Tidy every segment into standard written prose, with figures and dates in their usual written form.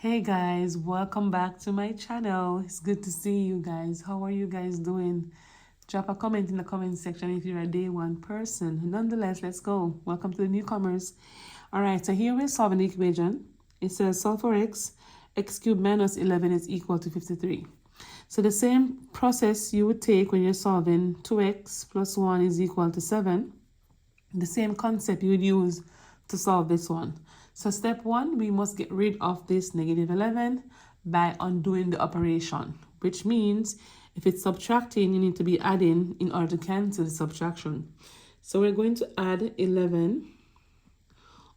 Hey guys, welcome back to my channel. It's good to see you guys. How are you guys doing? Drop a comment in the comment section if you're a day one person. Nonetheless, let's go. Welcome to the newcomers. All right, so here we're solving the equation. It says solve for x cubed minus 11 is equal to 53. So the same process you would take when you're solving 2x plus 1 is equal to 7. The same concept you would use to solve this one. So step one, we must get rid of this negative 11 by undoing the operation, which means if it's subtracting, you need to be adding in order to cancel the subtraction. So we're going to add 11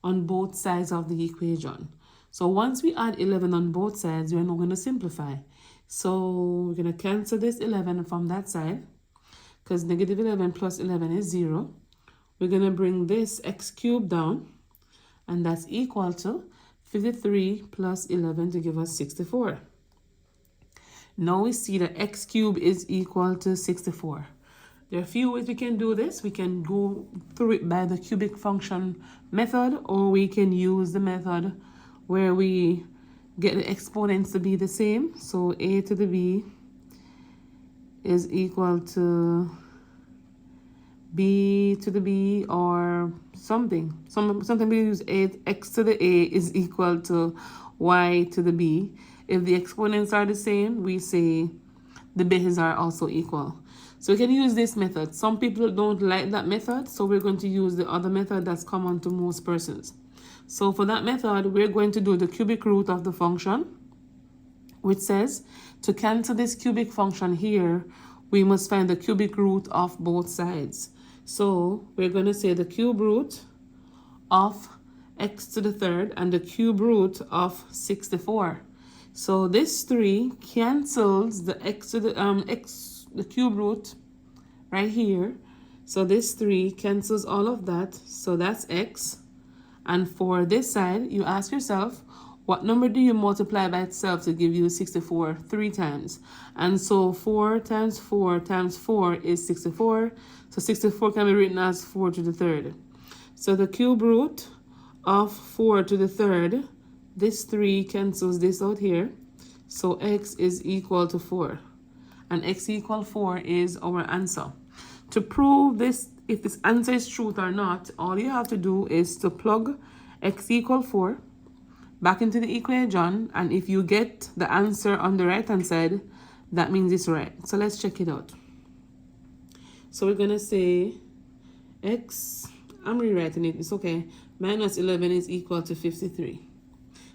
on both sides of the equation. So once we add 11 on both sides, we're now going to simplify. So we're going to cancel this 11 from that side because negative 11 plus 11 is 0. We're going to bring this x cubed down, and that's equal to 53 plus 11 to give us 64. Now we see that x cubed is equal to 64. There are a few ways we can do this. We can go through it by the cubic function method, or we can use the method where we get the exponents to be the same. So a to the b is equal to b to the b or something. Something we use x to the a is equal to y to the b. If the exponents are the same, we say the bases are also equal. So we can use this method. Some people don't like that method, so we're going to use the other method that's common to most persons. So for that method, we're going to do the cubic root of the function, which says to cancel this cubic function here, we must find the cubic root of both sides. So we're going to say the cube root of x to the third and the cube root of 64. So this 3 cancels the x to the cube root right here. So this 3 cancels all of that. So that's x. And for this side, you ask yourself, what number do you multiply by itself to give you 64 3 times? And so 4 times 4 times 4 is 64. So 64 can be written as 4 to the third. So the cube root of 4 to the third, this 3 cancels this out here. So x is equal to 4. And x equal 4 is our answer. To prove this, if this answer is truth or not, all you have to do is to plug x equal 4 back into the equation, and if you get the answer on the right hand side, that means it's right. So let's check it out. So we're gonna say x, I'm rewriting it, it's okay, minus 11 is equal to 53.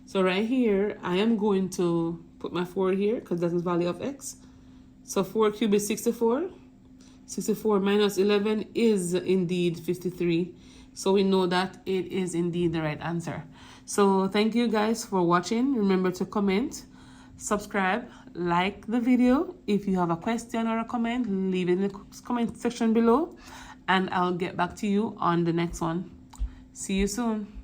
So right here, I am going to put my 4 here because that's the value of x. So 4 cubed is 64. 64 minus 11 is indeed 53. So we know that it is indeed the right answer. So thank you guys for watching. Remember to comment, subscribe, like the video. If you have a question or a comment, leave it in the comment section below, and I'll get back to you on the next one. See you soon.